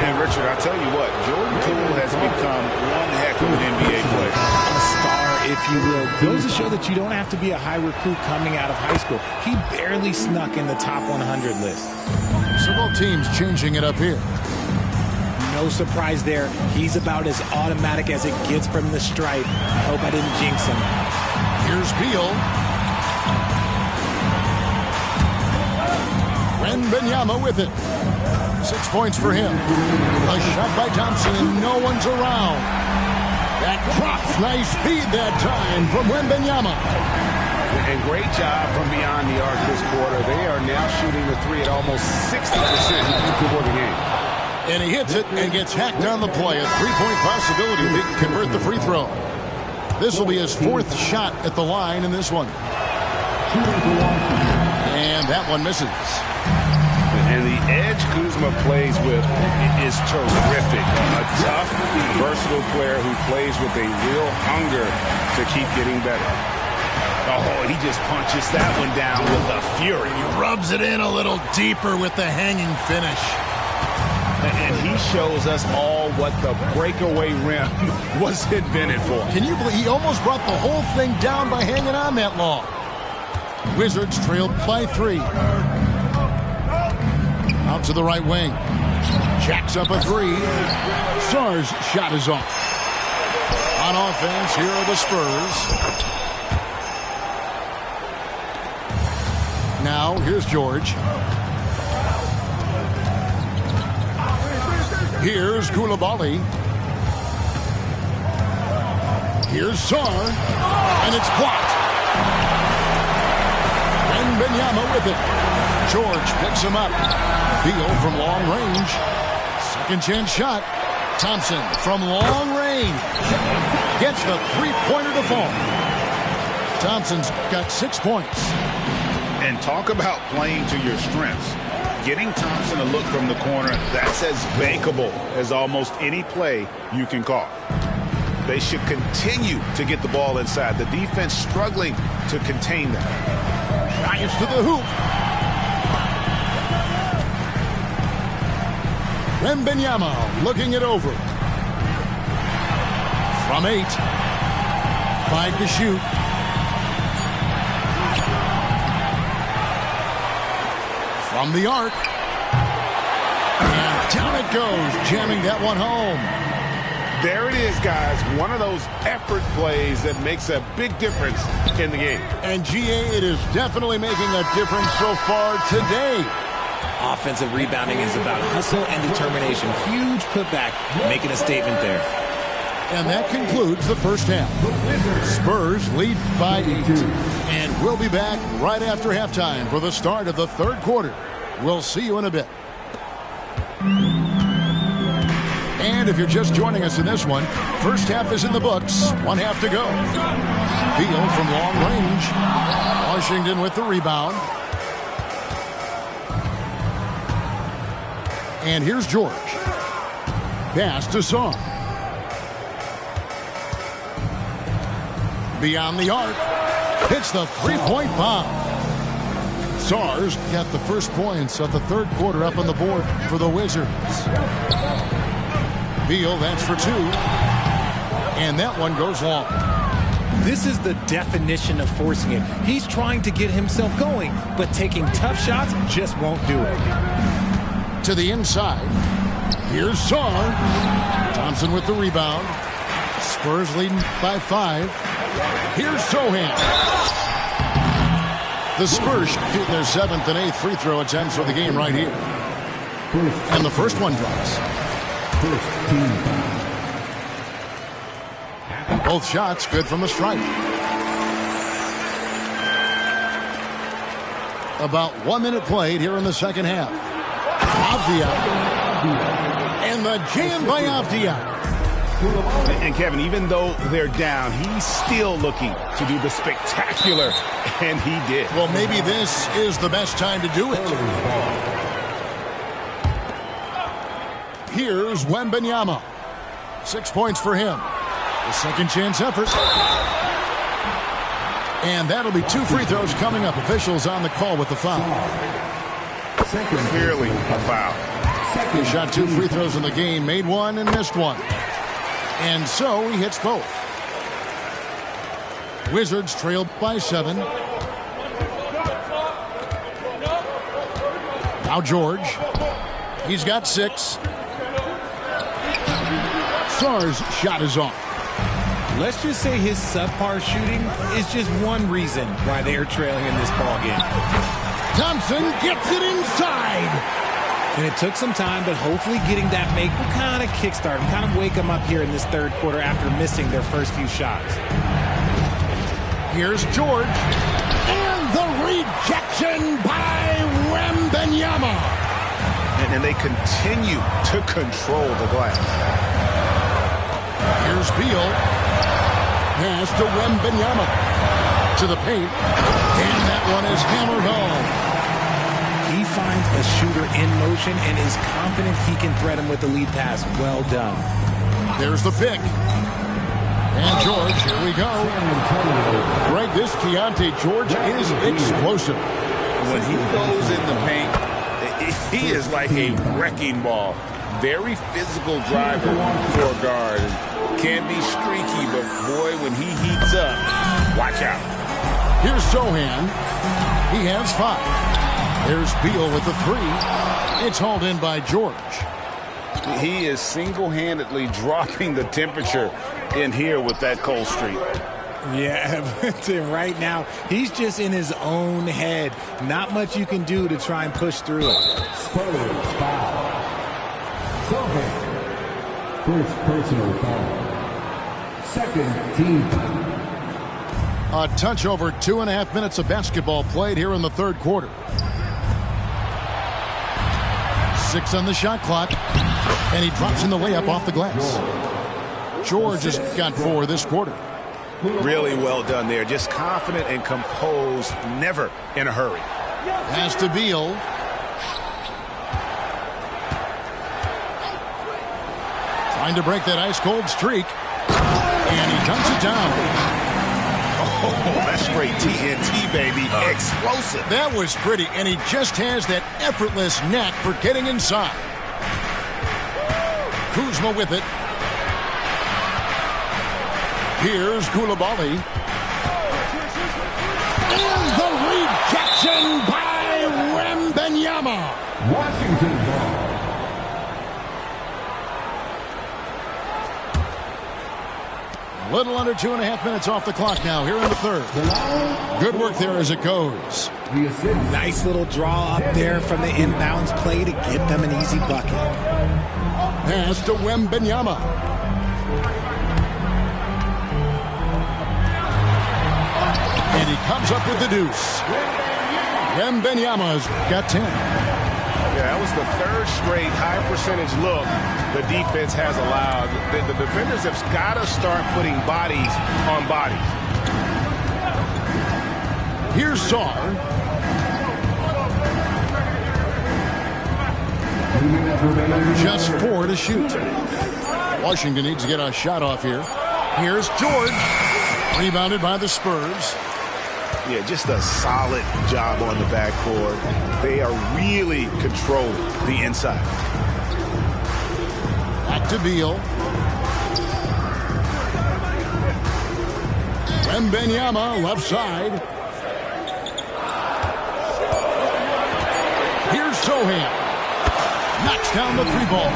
And Richard, I'll tell you what, Jordan Poole has become one heck of an NBA player. A star, if you will. Goes to show that you don't have to be a high recruit coming out of high school. He barely snuck in the top 100 list. Several teams changing it up here. No surprise there. He's about as automatic as it gets from the stripe. I hope I didn't jinx him. Here's Beal. Wembanyama with it. 6 points for him. A shot by Thompson and no one's around. That drops. Nice feed that time from Wembanyama. And great job from beyond the arc this quarter. They are now shooting the 3 at almost 60% for the game. And he hits it and gets hacked on the play. A 3-point possibility if he can convert the free throw. This will be his 4th shot at the line in this one. And that one misses. And the edge Kuzma plays with is terrific. A tough, versatile player who plays with a real hunger to keep getting better. Oh, he just punches that one down with a fury. He rubs it in a little deeper with the hanging finish. And he shows us all what the breakaway rim was invented for. Can you believe he almost brought the whole thing down by hanging on that long? Wizards trailed by 3. Out to the right wing. Jacks up a 3. Sarr's shot is off. On offense, here are the Spurs. Now, here's George. Here's Koulibaly. Here's Sarr. And it's blocked. Wembanyama with it. George picks him up. Beal from long range. Second chance shot. Thompson from long range. Gets the 3-pointer to fall. Thompson's got 6 points. And talk about playing to your strengths. Getting Thompson a look from the corner, that's as bankable as almost any play you can call. They should continue to get the ball inside. The defense struggling to contain them. Giants to the hoop. Wembanyama looking it over. From 8. 5 to shoot. From the arc. And down it goes, jamming that one home. There it is, guys. One of those effort plays that makes a big difference in the game. And GA, it is definitely making a difference so far today. Offensive rebounding is about hustle and determination. Huge putback, making a statement there. And that concludes the first half. Spurs lead by 8. And we'll be back right after halftime for the start of the third quarter. We'll see you in a bit. And if you're just joining us in this one, first half is in the books. 1 half to go. Beal from long range. Washington with the rebound. And here's George. Pass to Song. Beyond the arc. Hits the three-point bomb. Sars got the first points of the third quarter up on the board for the Wizards. Beal, that's for 2. And that one goes long. This is the definition of forcing it. He's trying to get himself going, but taking tough shots just won't do it. To the inside. Here's Song. Thompson with the rebound. Spurs leading by 5. Here's Sohan. The Spurs shoot their 7th and 8th free throw attempts for the game right here. And the first one drops. Both shots good from the stripe. About 1 minute played here in the second half. Avdia. And the jam by Avdia. And Kevin, even though they're down, he's still looking to do the spectacular, and he did. Well, maybe this is the best time to do it. Here's Wembanyama. 6 points for him. The second chance effort. And that'll be 2 free throws coming up. Officials on the call with the foul. Clearly a foul. He shot 2 free throws in the game, made 1 and missed 1. And so he hits both. Wizards trailed by 7. Now George. He's got 6. Sar's shot is off. Let's just say his subpar shooting is just one reason why they are trailing in this ballgame. Thompson gets it inside. And it took some time, but hopefully getting that make will kind of kickstart and kind of wake them up here in this third quarter after missing their first few shots. Here's George. And the rejection by Wembanyama. And they continue to control the glass. Here's Beal. Pass to Wembanyama. To the paint. And that one is hammered home. He finds a shooter in motion and is confident he can thread him with the lead pass. Well done. There's the pick. And George, here we go. Greg, this Keontae George is explosive. When he goes in the paint, he is like a wrecking ball. Very physical driver for a guard. Can be streaky, but boy, when he heats up, watch out. Here's Sohan. He has 5. There's Beal with the 3. It's hauled in by George. He is single-handedly dropping the temperature in here with that cold streak. Yeah, but right now, he's just in his own head. Not much you can do to try and push through it. Spurs foul. Sohan. First personal foul. Second team foul. A touch over 2.5 minutes of basketball played here in the third quarter. 6 on the shot clock. And he drops in the layup off the glass. George has got 4 this quarter. Really well done there. Just confident and composed, never in a hurry. Pass to Beal. Trying to break that ice-cold streak. And he comes it down. Oh, that's straight TNT, baby. Explosive. That was pretty, and he just has that effortless knack for getting inside. Kuzma with it. Here's Koulibaly. And the rejection by Wembanyama. Washington ball. A little under 2.5 minutes off the clock now here in the third. Good work there as it goes. Nice little draw up there from the inbounds play to get them an easy bucket. Pass to Wembanyama. And he comes up with the deuce. Wembanyama's got 10. Yeah, that was the third straight high percentage look the defense has allowed. The defenders have got to start putting bodies on bodies. Here's Saar. Just 4 to shoot. Washington needs to get a shot off here. Here's George. Rebounded by the Spurs. Yeah, just a solid job on the backboard. They are really controlling the inside. Back to Beal. Wembanyama left side. Here's Sohan. Knocks down the 3-ball.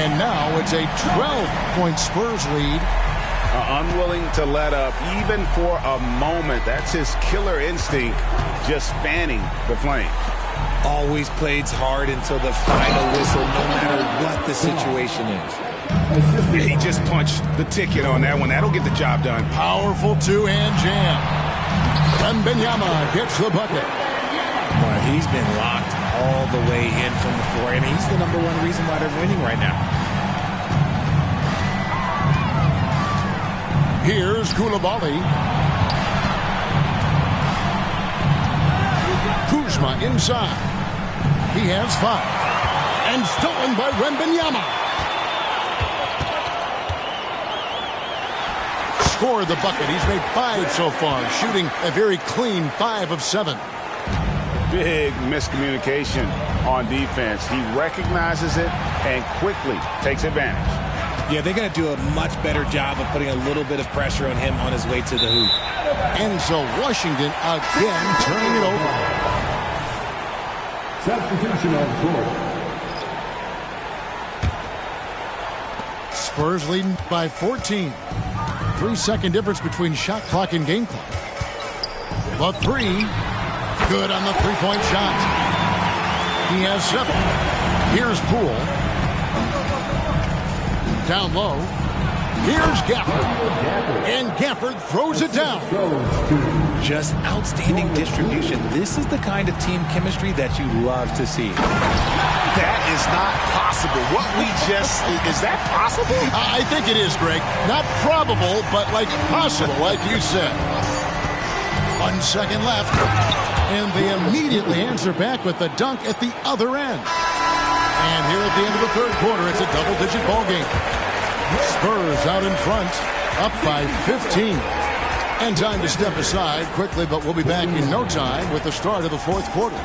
And now it's a 12-point Spurs lead. Unwilling to let up even for a moment. That's his killer instinct, just fanning the flame. Always plays hard until the final whistle, no matter what the situation is. Yeah, he just punched the ticket on that one. That'll get the job done. Powerful two-hand jam. Wembanyama gets the bucket. Well, he's been locked all the way in from the floor, and he's the #1 reason why they're winning right now. Here's Koulibaly. Kuzma inside. He has 5. And stolen by Wembanyama. Scored the bucket. He's made 5 so far, shooting a very clean 5 of 7. Big miscommunication on defense. He recognizes it and quickly takes advantage. Yeah, they're going to do a much better job of putting a little bit of pressure on him on his way to the hoop. And so Washington again turning it over. Substitution on court. Spurs leading by 14. 3-second difference between shot clock and game clock. The 3. Good on the 3-point shot. He has 7. Here's Poole. Down low. Here's Gafford. And Gafford throws it down. Just outstanding distribution. This is the kind of team chemistry that you love to see. That is not possible. What we just... Is that possible? I think it is, Greg. Not probable, but like possible, like you said. 1 second left. And they immediately answer back with the dunk at the other end. And here at the end of the third quarter, it's a double-digit ball game. Spurs out in front, up by 15. And time to step aside quickly, but we'll be back in no time with the start of the fourth quarter.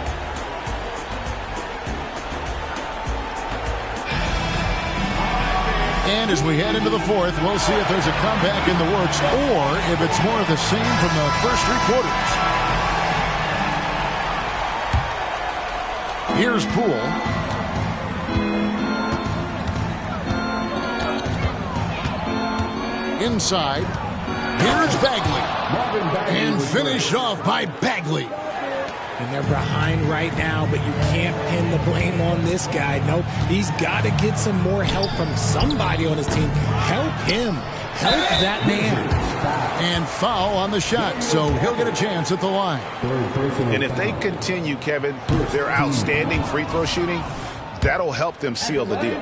And as we head into the fourth, we'll see if there's a comeback in the works or if it's more of the same from the first 3 quarters. Here's Poole. Inside. Here's Bagley. And finished off by Bagley. And they're behind right now, but you can't pin the blame on this guy. Nope, he's got to get some more help from somebody on his team. Help him. Help that man. And foul on the shot, so he'll get a chance at the line. And if they continue, Kevin, their outstanding free throw shooting, that'll help them seal the deal.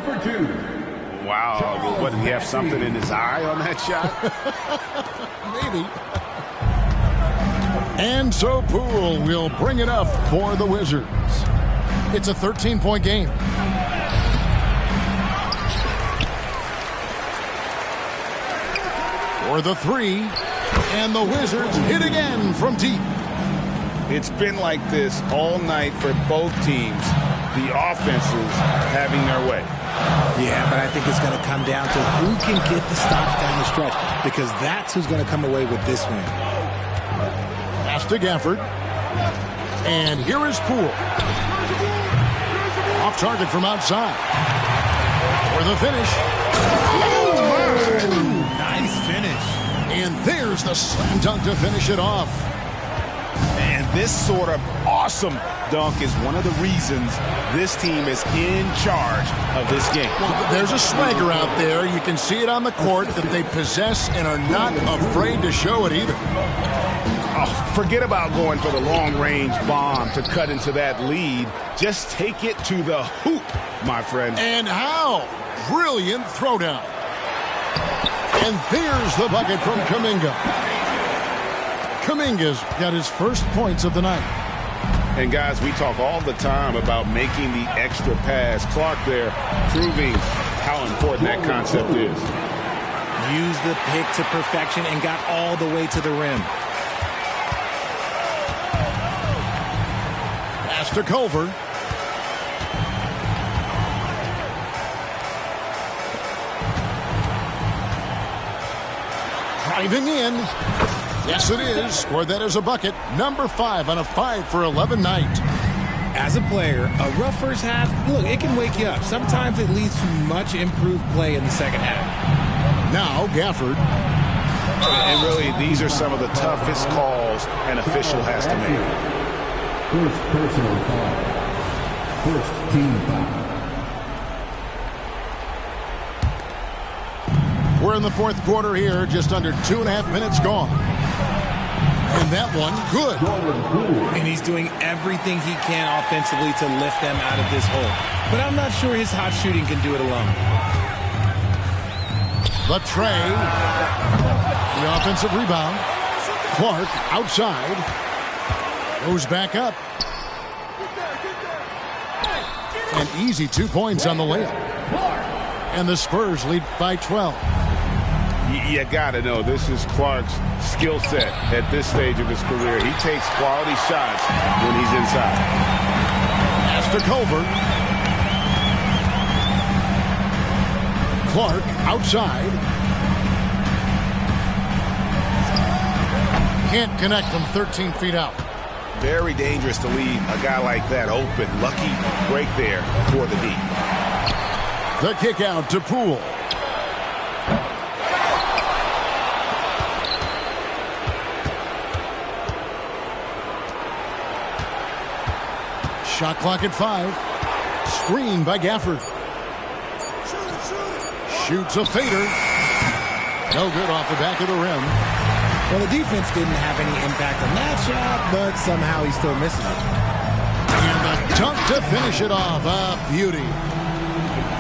Wow, what, did he have something in his eye on that shot? Maybe. And so Poole will bring it up for the Wizards. It's a 13-point game. For the three, and the Wizards hit again from deep. It's been like this all night for both teams. The offenses having their way. Yeah, but I think it's going to come down to who can get the stops down the stretch, because that's who's going to come away with this win. Pass to Gafford. And here is Poole. Off target from outside. For the finish. Nice finish. And there's the slam dunk to finish it off. And this sort of awesome dunk is one of the reasons this team is in charge of this game. Well, there's a swagger out there. You can see it on the court that they possess and are not afraid to show it either. Oh, forget about going for the long-range bomb to cut into that lead. Just take it to the hoop, my friend. And how? Brilliant throwdown. And there's the bucket from Kuminga. Kuminga's got his first points of the night. And guys, we talk all the time about making the extra pass. Clark there proving how important that concept is. Used the pick to perfection and got all the way to the rim. Pass to Culver. Driving in. Yes, it is. Scored that as a bucket. Number 5 on a 5-for-11 night. As a player, a rough first half, look, it can wake you up. Sometimes it leads to much improved play in the second half. Now, Gafford. And really, these are some of the toughest calls an official has to make. First personal foul. First team foul. We're in the fourth quarter here, just under 2.5 minutes gone. And that one, good. And he's doing everything he can offensively to lift them out of this hole. But I'm not sure his hot shooting can do it alone. The tray. The offensive rebound. Clark outside. Goes back up. An easy 2 points on the layup. And the Spurs lead by 12. You got to know, this is Clark's skill set at this stage of his career. He takes quality shots when he's inside. Pass to Culver. Clark outside. Can't connect from 13 feet out. Very dangerous to leave a guy like that open. Lucky break there for the D. The kick out to Poole. Shot clock at 5. Screen by Gafford. Shoots a fader. No good off the back of the rim. Well, the defense didn't have any impact on that shot, but somehow he still misses it. And the dunk to finish it off. A beauty.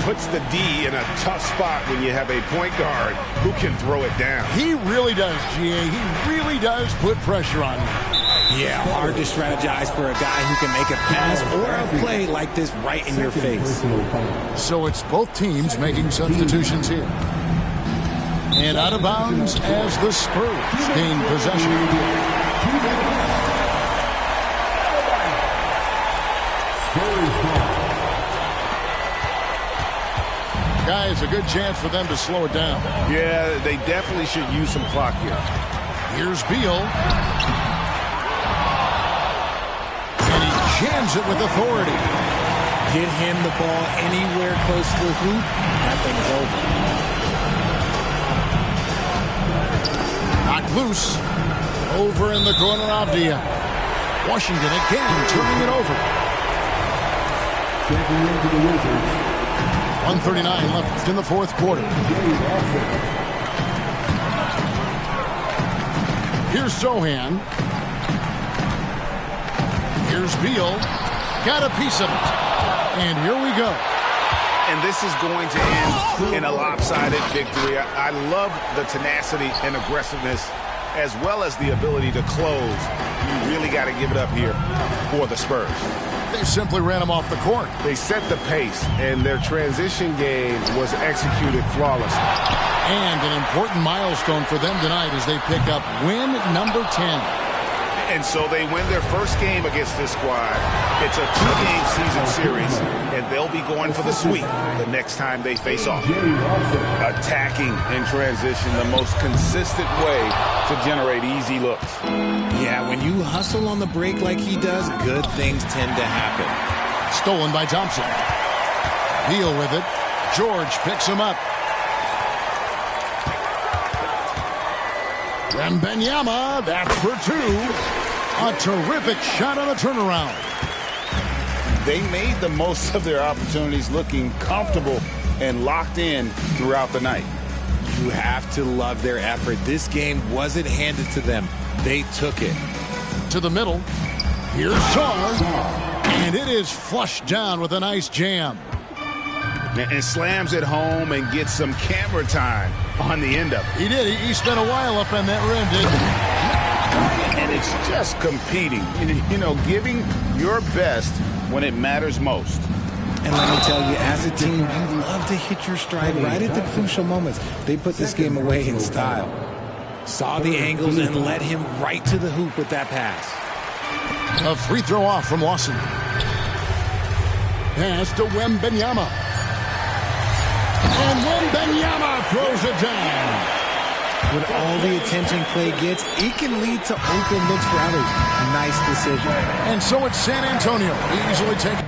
Puts the D in a tough spot when you have a point guard who can throw it down. He really does, GA. He really does put pressure on you. Yeah, hard to strategize for a guy who can make a pass or a play like this right in your face. So it's both teams making substitutions here. And out of bounds as the Spurs gain possession. Guys, a good chance for them to slow it down. Yeah, they definitely should use some clock here. Here's Beal. And he jams it with authority. Get him the ball anywhere close to the hoop, that thing is over. Knocked loose. Over in the corner, Avdia. Washington again turning it over. 1:39 left in the fourth quarter. Here's Sohan. Here's Beal. Got a piece of it. And here we go. And this is going to end in a lopsided victory. I love the tenacity and aggressiveness as well as the ability to close. You really got to give it up here for the Spurs. They simply ran him off the court. They set the pace, and their transition game was executed flawlessly. And an important milestone for them tonight as they pick up win number 10. And so they win their first game against this squad. It's a 2-game season series, and they'll be going for the sweep the next time they face off. Attacking in transition, the most consistent way to generate easy looks. Yeah, when you hustle on the break like he does, good things tend to happen. Stolen by Thompson. Beal with it. George picks him up. Wembanyama, that's for 2. A terrific shot on a turnaround. They made the most of their opportunities, looking comfortable and locked in throughout the night. You have to love their effort. This game wasn't handed to them. They took it. To the middle. Here's Sarr. And it is flushed down with a nice jam. And slams it home and gets some camera time on the end of it. He did. He spent a while up on that rim, didn't he? And it's just competing. You know, giving your best when it matters most. And let me tell you, as a team, you love to hit your stride right at the crucial moments. They put this game away in style. Saw the angles and led him right to the hoop with that pass. A free throw off from Lawson. Pass to Wembanyama. And Wembanyama throws it down. With all the attention Clay gets, it can lead to open looks for others. Nice decision. And so it's San Antonio easily taken.